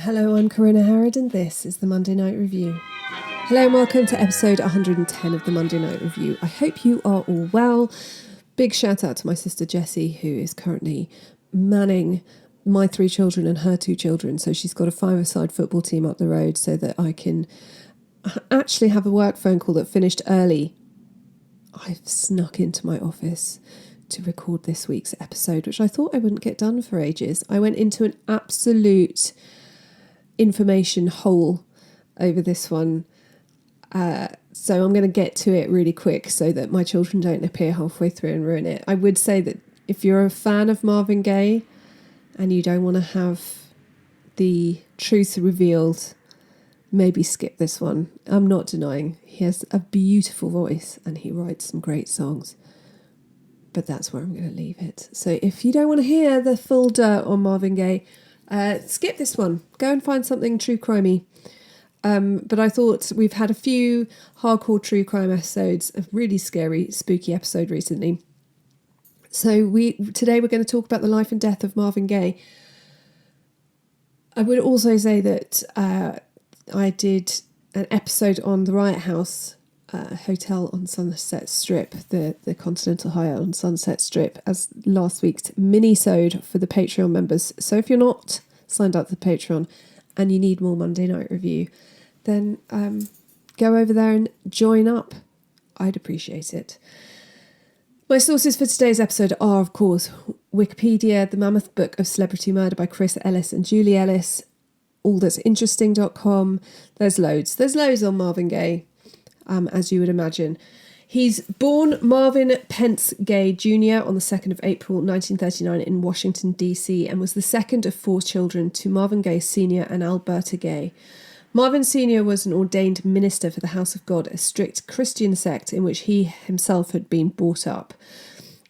Hello, I'm Corinna Harrod and this is the Monday Night Review. Hello and welcome to episode 110 of the Monday Night Review. I hope you are all well. Big shout out to my sister Jessie, who is currently manning my 3 children and her 2 children. So she's got a 5-a-side football team up the road so that I can actually have a work phone call that finished early. I've snuck into my office to record this week's episode, which I thought I wouldn't get done for ages. I went into an absolute information hole over this one. So I'm going to get to it really quick so that my children don't appear halfway through and ruin it. I would say that if you're a fan of Marvin Gaye and you don't want to have the truth revealed, maybe skip this one. I'm not denying he has a beautiful voice and he writes some great songs. But that's where I'm going to leave it. So if you don't want to hear the full dirt on Marvin Gaye, skip this one. Go and find something true crimey. But I thought we've had a few hardcore true crime episodes, a really scary, spooky episode recently. So today we're going to talk about the life and death of Marvin Gaye. I would also say that I did an episode on the Riot House hotel on Sunset Strip, the Continental Hyatt on Sunset Strip, as last week's mini-sode for the Patreon members. So if you're not signed up to the Patreon and you need more Monday Night Review, then go over there and join up. I'd appreciate it. My sources for today's episode are, of course, Wikipedia, The Mammoth Book of Celebrity Murder by Chris Ellis and Julie Ellis, allthat'sinteresting.com. There's loads. There's loads on Marvin Gaye. As you would imagine. He's born Marvin Pence Gaye Jr. on the 2nd of April 1939 in Washington, D.C. and was the second of 4 children to Marvin Gaye Sr. and Alberta Gaye. Marvin Sr. was an ordained minister for the House of God, a strict Christian sect in which he himself had been brought up.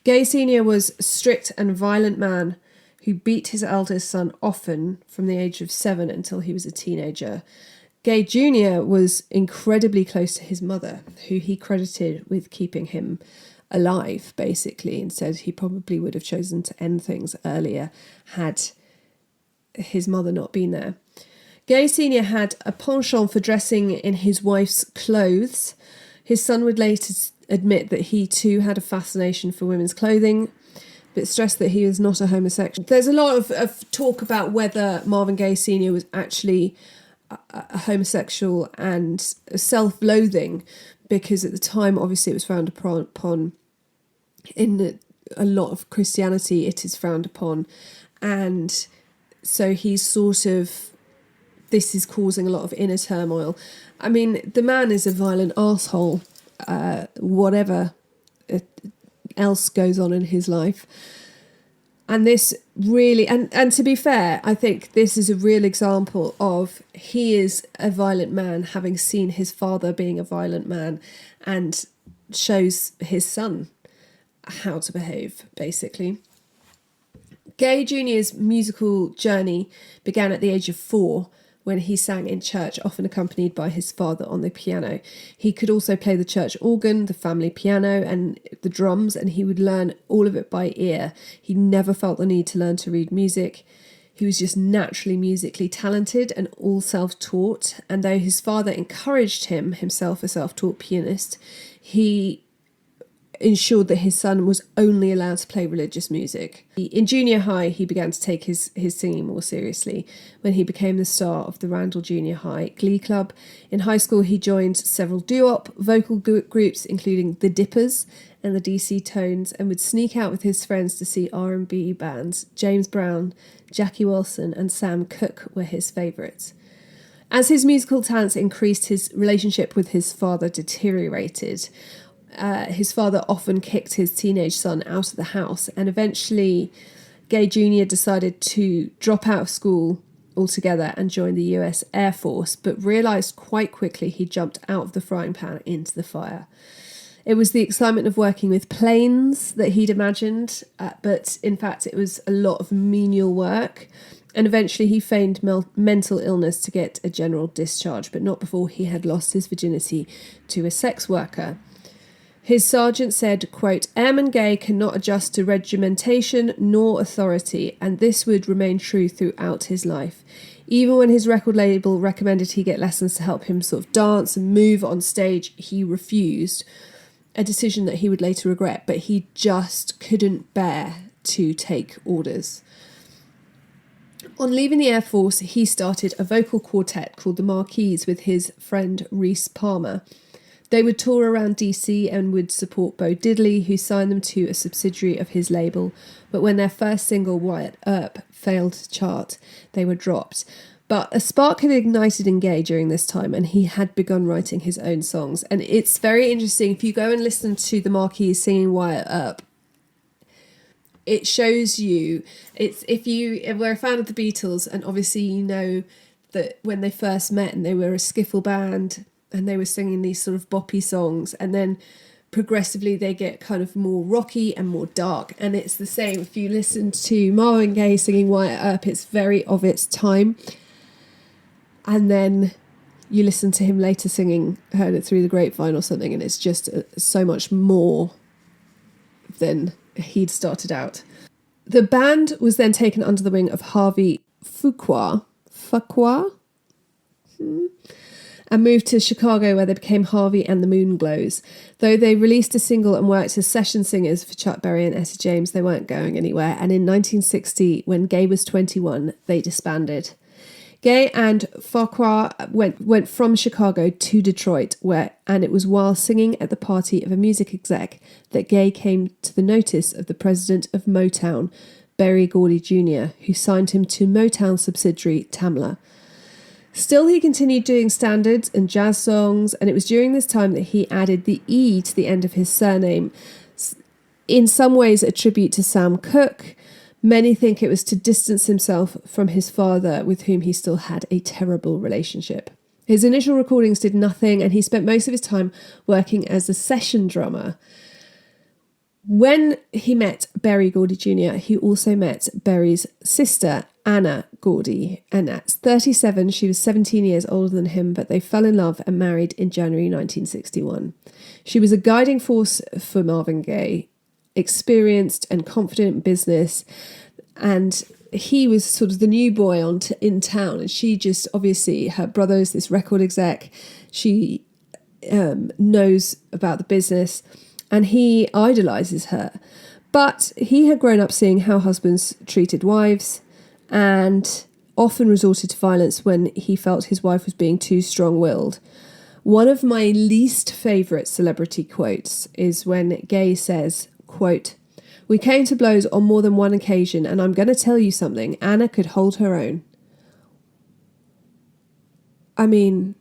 Gaye Sr. was a strict and violent man who beat his eldest son often from the age of 7 until he was a teenager. Gaye Jr. was incredibly close to his mother, who he credited with keeping him alive, basically, and said he probably would have chosen to end things earlier had his mother not been there. Gaye Sr. had a penchant for dressing in his wife's clothes. His son would later admit that he too had a fascination for women's clothing, but stressed that he was not a homosexual. There's a lot of talk about whether Marvin Gaye Sr. was actually a homosexual and self-loathing, because at the time obviously it was frowned upon. In a lot of Christianity it is frowned upon, and so he's sort of, this is causing a lot of inner turmoil. I mean, the man is a violent arsehole, whatever else goes on in his life. And this really, and to be fair, I think this is a real example of he is a violent man, having seen his father being a violent man, and shows his son how to behave, basically. Gaye Jr.'s musical journey began at the age of 4, when he sang in church, often accompanied by his father on the piano. He could also play the church organ, the family piano, and the drums, and he would learn all of it by ear. He never felt the need to learn to read music. He was just naturally musically talented and all self-taught, and though his father encouraged him, himself a self-taught pianist, he ensured that his son was only allowed to play religious music. In junior high, he began to take his singing more seriously when he became the star of the Randall Junior High Glee Club. In high school, he joined several doo-wop vocal groups, including the Dippers and the DC Tones, and would sneak out with his friends to see R&B bands. James Brown, Jackie Wilson, and Sam Cooke were his favourites. As his musical talents increased, his relationship with his father deteriorated. His father often kicked his teenage son out of the house, and eventually Gaye Jr. decided to drop out of school altogether and join the US Air Force, but realised quite quickly he jumped out of the frying pan into the fire. It was the excitement of working with planes that he'd imagined, but in fact it was a lot of menial work, and eventually he feigned mental illness to get a general discharge, but not before he had lost his virginity to a sex worker. His sergeant said, quote, "Airman Gaye cannot adjust to regimentation nor authority, and this would remain true throughout his life. Even when his record label recommended he get lessons to help him sort of dance and move on stage, he refused, a decision that he would later regret, but he just couldn't bear to take orders. On leaving the Air Force, he started a vocal quartet called the Marquis with his friend Reese Palmer. They would tour around DC and would support Bo Diddley, who signed them to a subsidiary of his label. But when their first single, Wyatt Earp, failed to chart, they were dropped. But a spark had ignited in Gaye during this time, and he had begun writing his own songs. And it's very interesting. If you go and listen to the Marquis singing Wyatt Earp, it shows you, it's if you were a fan of the Beatles, and obviously you know that when they first met and they were a skiffle band and they were singing these sort of boppy songs, and then progressively they get kind of more rocky and more dark. And it's the same if you listen to Marvin Gaye singing Wyatt Earp, it's very of its time. And then you listen to him later singing Heard It Through the Grapevine or something, and it's just so much more than he'd started out. The band was then taken under the wing of Harvey Fuqua, and moved to Chicago, where they became Harvey and the Moonglows. Though they released a single and worked as session singers for Chuck Berry and Etta James, they weren't going anywhere. And in 1960, when Gaye was 21, they disbanded. Gaye and Fuqua went from Chicago to Detroit, and it was while singing at the party of a music exec that Gaye came to the notice of the president of Motown, Berry Gordy Jr., who signed him to Motown subsidiary Tamla. Still, he continued doing standards and jazz songs, and it was during this time that he added the E to the end of his surname, in some ways a tribute to Sam Cooke. Many think it was to distance himself from his father, with whom he still had a terrible relationship. His initial recordings did nothing, and he spent most of his time working as a session drummer. When he met Berry Gordy Jr., he also met Berry's sister, Anna Gordy, and at 37, she was 17 years older than him, but they fell in love and married in January 1961. She was a guiding force for Marvin Gaye, experienced and confident in business, and he was sort of the new boy in town, and she just, obviously, her brother is this record exec, she knows about the business, and he idolises her. But he had grown up seeing how husbands treated wives, and often resorted to violence when he felt his wife was being too strong-willed. One of my least favourite celebrity quotes is when Gaye says, quote, "We came to blows on more than one occasion, and I'm going to tell you something, Anna could hold her own." I mean,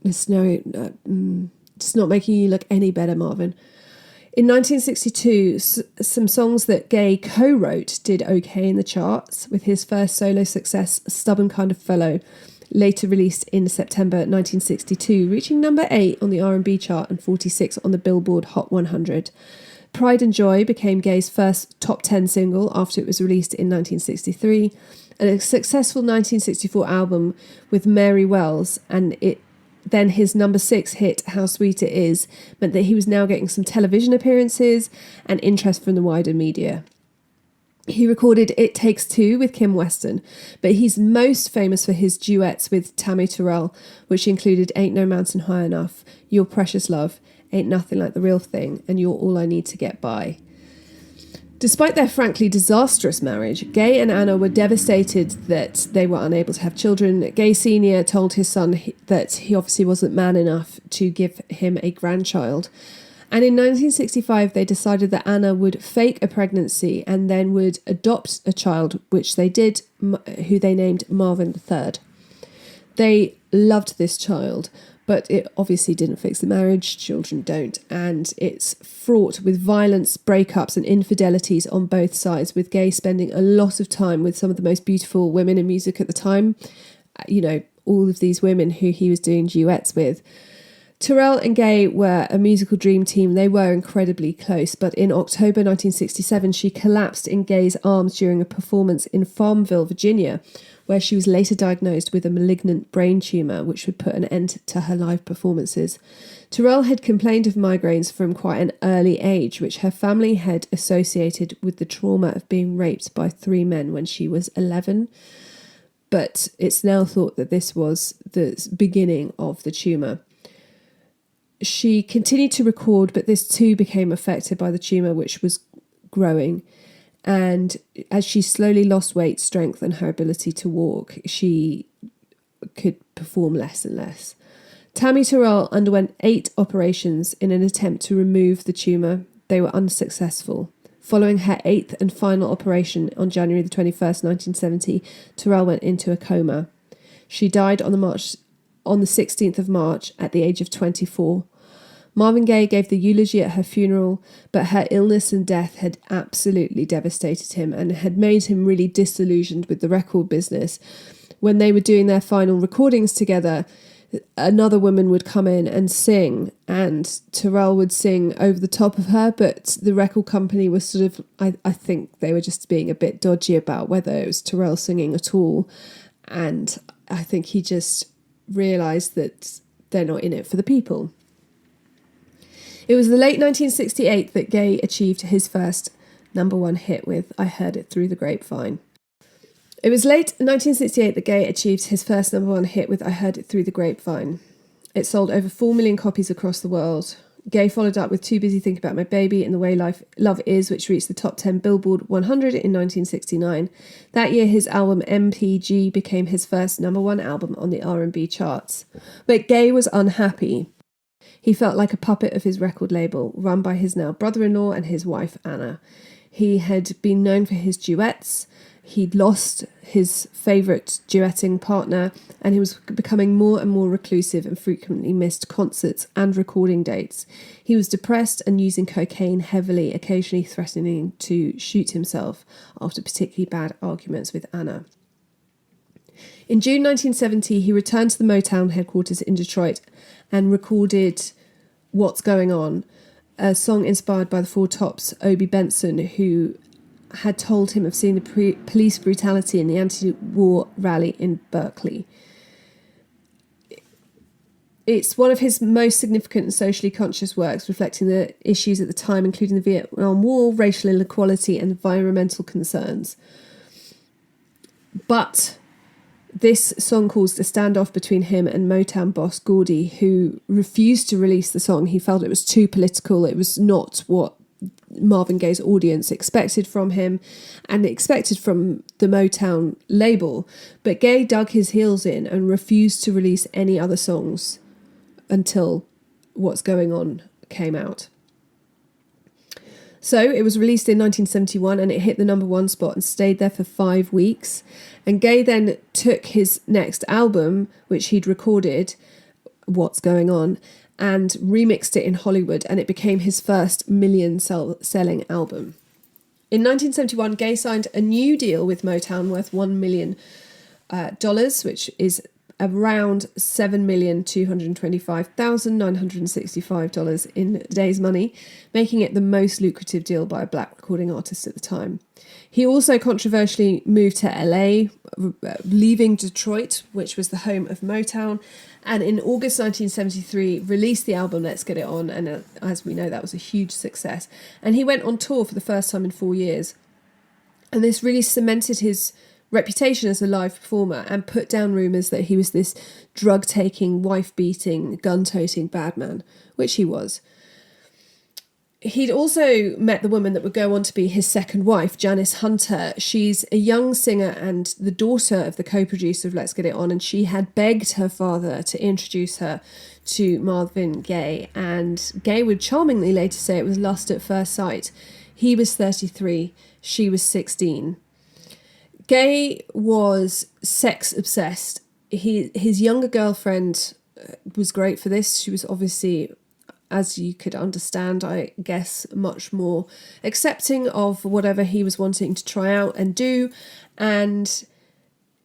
it's not making you look any better, Marvin. In 1962, some songs that Gaye co-wrote did okay in the charts, with his first solo success, Stubborn Kind of Fellow, later released in September 1962, reaching number 8 on the R&B chart and 46 on the Billboard Hot 100. Pride and Joy became Gaye's first top 10 single after it was released in 1963, and a successful 1964 album with Mary Wells, and then his number 6 hit, How Sweet It Is, meant that he was now getting some television appearances and interest from the wider media. He recorded It Takes Two with Kim Weston, but he's most famous for his duets with Tammy Terrell, which included Ain't No Mountain High Enough, Your Precious Love, Ain't Nothing Like the Real Thing, and You're All I Need to Get By. Despite their frankly disastrous marriage, Gaye and Anna were devastated that they were unable to have children. Gaye Sr. told his son that he obviously wasn't man enough to give him a grandchild. And in 1965, they decided that Anna would fake a pregnancy and then would adopt a child, which they did, who they named Marvin III. They loved this child, but it obviously didn't fix the marriage. Children don't. And it's fraught with violence, breakups and infidelities on both sides, with Gaye spending a lot of time with some of the most beautiful women in music at the time. You know, all of these women who he was doing duets with. Terrell and Gaye were a musical dream team. They were incredibly close, but in October 1967, she collapsed in Gaye's arms during a performance in Farmville, Virginia, where she was later diagnosed with a malignant brain tumour, which would put an end to her live performances. Terrell had complained of migraines from quite an early age, which her family had associated with the trauma of being raped by 3 men when she was 11. but it's now thought that this was the beginning of the tumour. She continued to record, but this too became affected by the tumour, which was growing. And as she slowly lost weight, strength, and her ability to walk, she could perform less and less. Tammy Terrell underwent 8 operations in an attempt to remove the tumour. They were unsuccessful. Following her 8th and final operation on January the 21st, 1970, Terrell went into a coma. She died on the 16th of March at the age of 24. Marvin Gaye gave the eulogy at her funeral, but her illness and death had absolutely devastated him and had made him really disillusioned with the record business. When they were doing their final recordings together, another woman would come in and sing, and Terrell would sing over the top of her, but the record company was sort of, I think they were just being a bit dodgy about whether it was Terrell singing at all. And I think he just realised that they're not in it for the people. It was the late 1968 that Gaye achieved his first number 1 hit with I Heard It Through the Grapevine. It was late 1968 that Gaye achieved his first number 1 hit with I Heard It Through the Grapevine. It sold over 4 million copies across the world. Gaye followed up with Too Busy Thinking About My Baby and The Way Love Is, which reached the top 10 Billboard 100 in 1969. That year, his album MPG became his first number 1 album on the R&B charts. But Gaye was unhappy. He felt like a puppet of his record label, run by his now brother-in-law and his wife, Anna. He had been known for his duets. He'd lost his favourite duetting partner, and he was becoming more and more reclusive and frequently missed concerts and recording dates. He was depressed and using cocaine heavily, occasionally threatening to shoot himself after particularly bad arguments with Anna. In June 1970, he returned to the Motown headquarters in Detroit and recorded What's Going On, a song inspired by the Four Tops' Obie Benson, who had told him of seeing the police brutality in the anti-war rally in Berkeley. It's one of his most significant and socially conscious works, reflecting the issues at the time, including the Vietnam War, racial inequality, and environmental concerns. But this song caused a standoff between him and Motown boss Gordy, who refused to release the song. He felt it was too political. It was not what Marvin Gaye's audience expected from him and expected from the Motown label. But Gaye dug his heels in and refused to release any other songs until What's Going On came out. So it was released in 1971 and it hit the number 1 spot and stayed there for 5 weeks. And Gaye then took his next album, which he'd recorded, What's Going On, and remixed it in Hollywood, and it became his first million-selling album. In 1971, Gaye signed a new deal with Motown worth $1 million, which is around $7,225,965 in today's money, making it the most lucrative deal by a black recording artist at the time. He also controversially moved to LA, leaving Detroit, which was the home of Motown, and in August 1973 released the album Let's Get It On, and as we know, that was a huge success. And he went on tour for the first time in 4 years, and this really cemented his reputation as a live performer and put down rumours that he was this drug-taking, wife-beating, gun-toting bad man, which he was. He'd also met the woman that would go on to be his second wife, Janice Hunter. She's a young singer and the daughter of the co-producer of Let's Get It On, and she had begged her father to introduce her to Marvin Gaye, and Gaye would charmingly later say it was lust at first sight. He was 33, she was 16. Gaye was sex obsessed. His younger girlfriend was great for this. She was obviously, as you could understand, I guess, much more accepting of whatever he was wanting to try out and do. And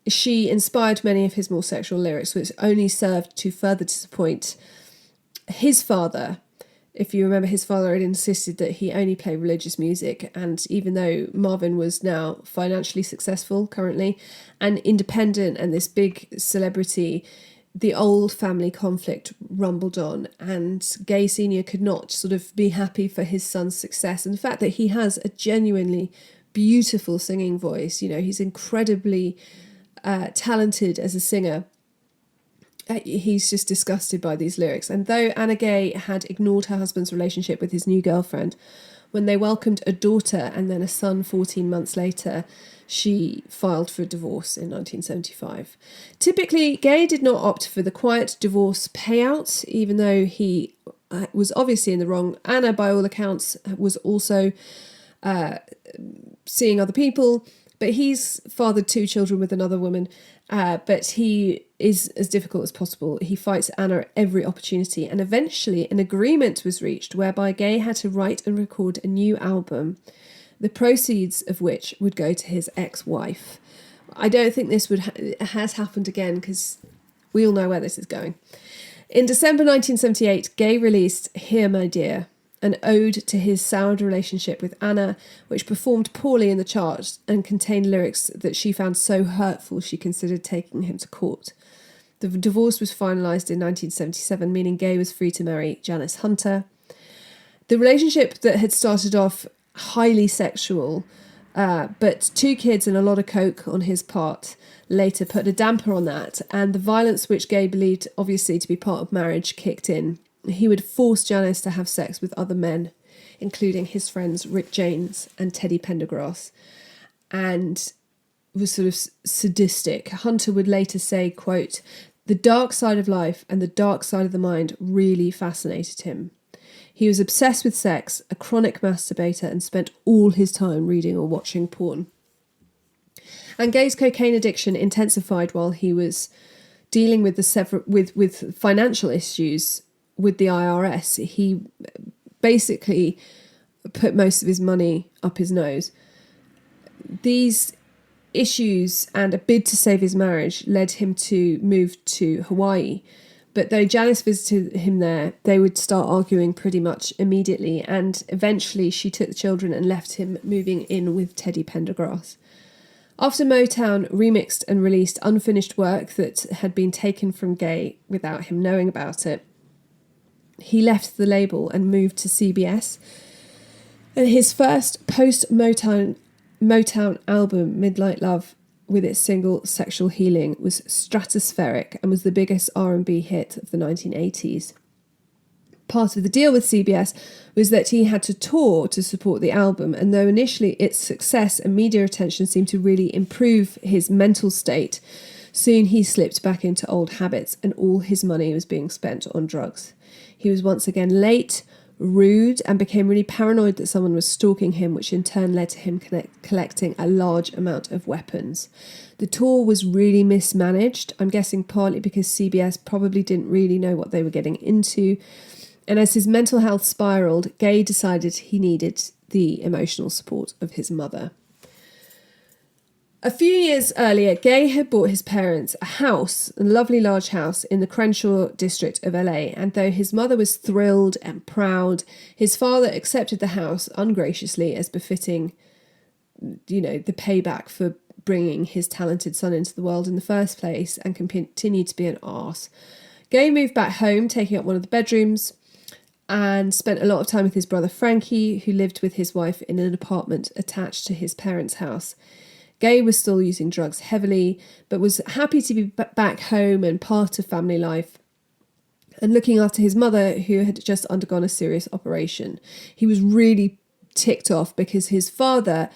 she inspired many of his more sexual lyrics, which only served to further disappoint his father. If you remember, his father had insisted that he only play religious music, and even though Marvin was now financially successful currently and independent and this big celebrity, the old family conflict rumbled on, and Gaye Sr. could not sort of be happy for his son's success. And the fact that he has a genuinely beautiful singing voice, you know, he's incredibly talented as a singer, he's just disgusted by these lyrics. And though Anna Gaye had ignored her husband's relationship with his new girlfriend, when they welcomed a daughter and then a son 14 months later, she filed for divorce in 1975. Typically, Gaye did not opt for the quiet divorce payout, even though he was obviously in the wrong. Anna, by all accounts, was also seeing other people, but he's fathered 2 children with another woman. But he is as difficult as possible. He fights Anna at every opportunity, and eventually an agreement was reached whereby Gaye had to write and record a new album, the proceeds of which would go to his ex-wife. I don't think this has happened again, because we all know where this is going. In December 1978, Gaye released Here My Dear, an ode to his soured relationship with Anna, which performed poorly in the charts and contained lyrics that she found so hurtful she considered taking him to court. The divorce was finalised in 1977, meaning Gaye was free to marry Janice Hunter. The relationship that had started off highly sexual, but 2 kids and a lot of coke on his part, later put a damper on that, and the violence which Gaye believed obviously to be part of marriage kicked in. He would force Janice to have sex with other men, including his friends Rick James and Teddy Pendergrass, and was sort of sadistic. Hunter would later say, quote, "The dark side of life and the dark side of the mind really fascinated him. He was obsessed with sex, a chronic masturbator, and spent all his time reading or watching porn." And Gaye's cocaine addiction intensified while he was dealing with with financial issues with the IRS. He basically put most of his money up his nose. These issues and a bid to save his marriage led him to move to Hawaii. But though Janice visited him there, they would start arguing pretty much immediately, and eventually she took the children and left him, moving in with Teddy Pendergrass. After Motown remixed and released unfinished work that had been taken from Gaye without him knowing about it, he left the label and moved to CBS. And his first post-Motown album, Midnight Love, with its single Sexual Healing, was stratospheric and was the biggest R&B hit of the 1980s. Part of the deal with CBS was that he had to tour to support the album, and though initially its success and media attention seemed to really improve his mental state, soon he slipped back into old habits and all his money was being spent on drugs. He was once again late, rude, and became really paranoid that someone was stalking him, which in turn led to him collecting a large amount of weapons. The tour was really mismanaged, I'm guessing partly because CBS probably didn't really know what they were getting into. And as his mental health spiraled, Gaye decided he needed the emotional support of his mother. A few years earlier, Gaye had bought his parents a house, a lovely large house in the Crenshaw district of LA, and though his mother was thrilled and proud, his father accepted the house ungraciously as befitting, the payback for bringing his talented son into the world in the first place, and continued to be an arse. Gaye moved back home, taking up one of the bedrooms, and spent a lot of time with his brother Frankie, who lived with his wife in an apartment attached to his parents' house. Gaye was still using drugs heavily, but was happy to be back home and part of family life and looking after his mother, who had just undergone a serious operation. He was really ticked off because his father,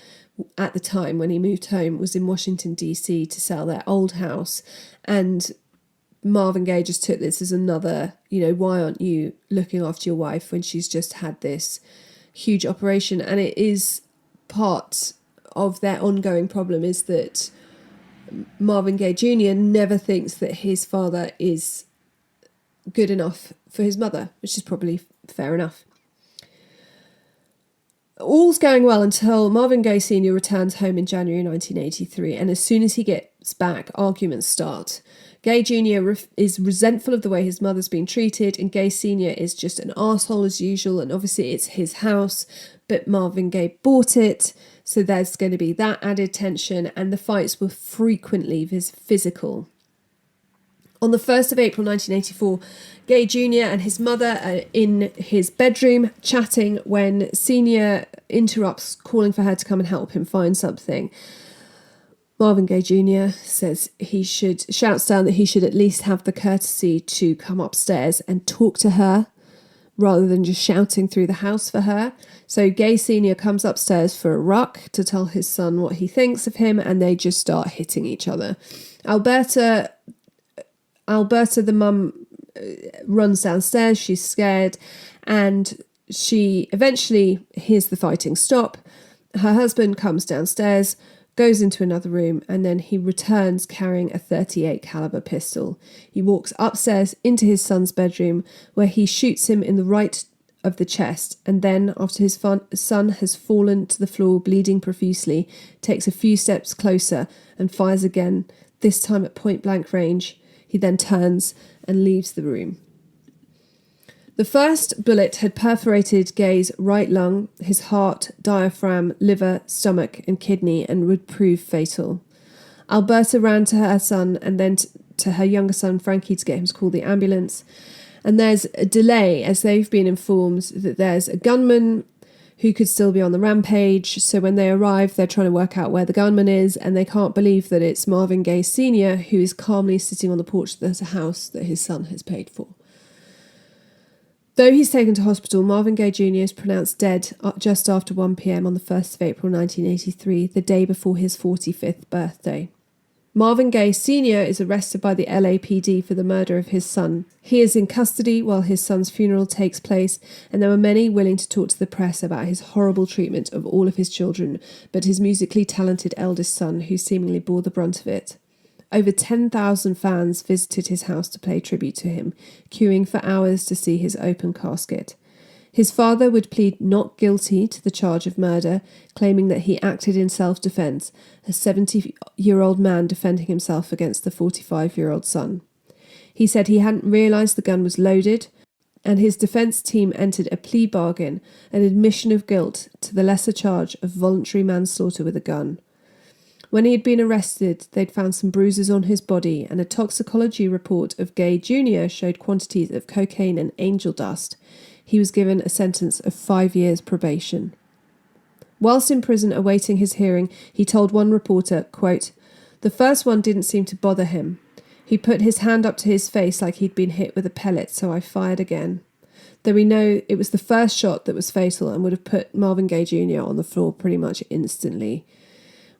at the time when he moved home, was in Washington, D.C. to sell their old house, and Marvin Gaye just took this as another, why aren't you looking after your wife when she's just had this huge operation? And it is part of their ongoing problem is that Marvin Gaye Jr. never thinks that his father is good enough for his mother, which is probably fair enough. All's going well until Marvin Gaye Sr. returns home in January 1983, and as soon as he gets back, arguments start. Gaye Jr. is resentful of the way his mother's been treated, and Gaye Sr. is just an arsehole as usual, and obviously it's his house, but Marvin Gaye bought it, so there's going to be that added tension, and the fights were frequently physical. On the 1st of April 1984, Gaye Jr. and his mother are in his bedroom chatting when Senior interrupts, calling for her to come and help him find something. Marvin Gaye Jr. shouts down that he should at least have the courtesy to come upstairs and talk to her rather than just shouting through the house for her. So Gaye Sr. comes upstairs for a ruck to tell his son what he thinks of him, and they just start hitting each other. Alberta, the mum, runs downstairs. She's scared, and she eventually hears the fighting stop. Her husband comes downstairs, goes into another room, and then he returns carrying a .38 caliber pistol. He walks upstairs into his son's bedroom, where he shoots him in the right of the chest, and then, after his son has fallen to the floor bleeding profusely, takes a few steps closer and fires again, this time at point blank range. He then turns and leaves the room. The first bullet had perforated Gaye's right lung, his heart, diaphragm, liver, stomach, and kidney, and would prove fatal. Alberta ran to her son and then to her younger son, Frankie, to get him to call the ambulance. And there's a delay, as they've been informed that there's a gunman who could still be on the rampage. So when they arrive, they're trying to work out where the gunman is, and they can't believe that it's Marvin Gaye Sr., who is calmly sitting on the porch of the house that his son has paid for. Though he's taken to hospital, Marvin Gaye Jr. is pronounced dead just after 1 p.m. on the 1st of April 1983, the day before his 45th birthday. Marvin Gaye Sr. is arrested by the LAPD for the murder of his son. He is in custody while his son's funeral takes place, and there were many willing to talk to the press about his horrible treatment of all of his children, but his musically talented eldest son, who seemingly bore the brunt of it. Over 10,000 fans visited his house to pay tribute to him, queuing for hours to see his open casket. His father would plead not guilty to the charge of murder, claiming that he acted in self-defense, a 70-year-old man defending himself against the 45-year-old son. He said he hadn't realised the gun was loaded, and his defence team entered a plea bargain, an admission of guilt to the lesser charge of voluntary manslaughter with a gun. When he had been arrested, they'd found some bruises on his body, and a toxicology report of Gaye Jr. showed quantities of cocaine and angel dust. He was given a sentence of 5 years probation. Whilst in prison awaiting his hearing, he told one reporter, quote, "The first one didn't seem to bother him. He put his hand up to his face like he'd been hit with a pellet, so I fired again. Though we know it was the first shot that was fatal and would have put Marvin Gaye Jr. on the floor pretty much instantly."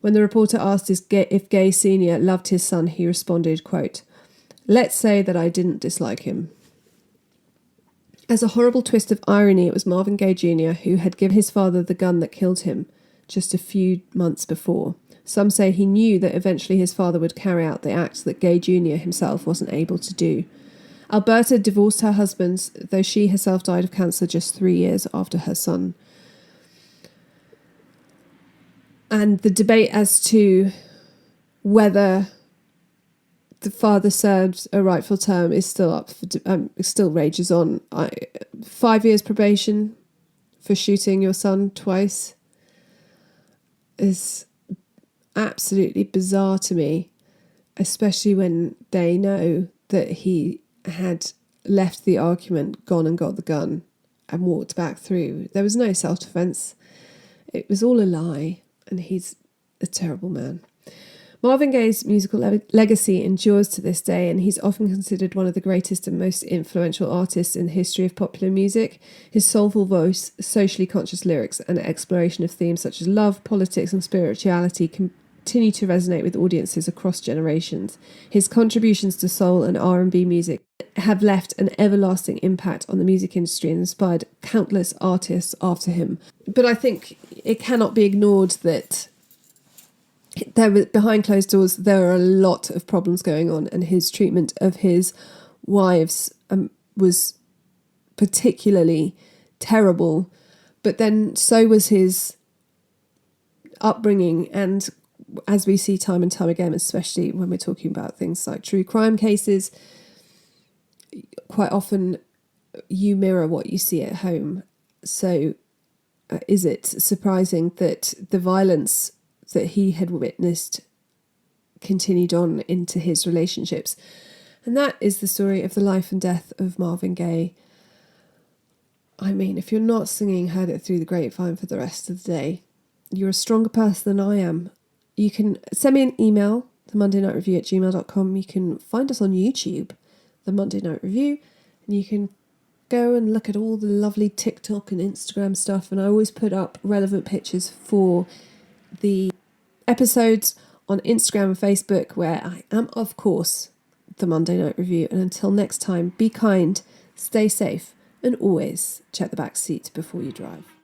When the reporter asked if Gaye Sr. loved his son, he responded, quote, "Let's say that I didn't dislike him." As a horrible twist of irony, it was Marvin Gaye Jr. who had given his father the gun that killed him just a few months before. Some say he knew that eventually his father would carry out the act that Gaye Jr. himself wasn't able to do. Alberta divorced her husband, though she herself died of cancer just 3 years after her son. And the debate as to whether the father served a rightful term is still up for still rages on. 5 years probation for shooting your son twice is absolutely bizarre to me, especially when they know that he had left the argument, gone and got the gun, and walked back through. There was no self-defense. It was all a lie. And he's a terrible man. Marvin Gaye's musical legacy endures to this day, and he's often considered one of the greatest and most influential artists in the history of popular music. His soulful voice, socially conscious lyrics, and exploration of themes such as love, politics, and spirituality continue to resonate with audiences across generations. His contributions to soul and R&B music have left an everlasting impact on the music industry and inspired countless artists after him. But I think it cannot be ignored that behind closed doors there are a lot of problems going on, and his treatment of his wives was particularly terrible. But then so was his upbringing, and as we see time and time again, especially when we're talking about things like true crime cases, quite often you mirror what you see at home. So is it surprising that the violence that he had witnessed continued on into his relationships? And that is the story of the life and death of Marvin Gaye. I mean, if you're not singing Heard It Through the Grapevine for the rest of the day, you're a stronger person than I am. you can send me an email, themondaynightrevue@gmail.com. You can find us on YouTube, The Monday Night Review, and you can go and look at all the lovely TikTok and Instagram stuff. And I always put up relevant pictures for the episodes on Instagram and Facebook, where I am, of course, The Monday Night Review. And until next time, be kind, stay safe, and always check the back seat before you drive.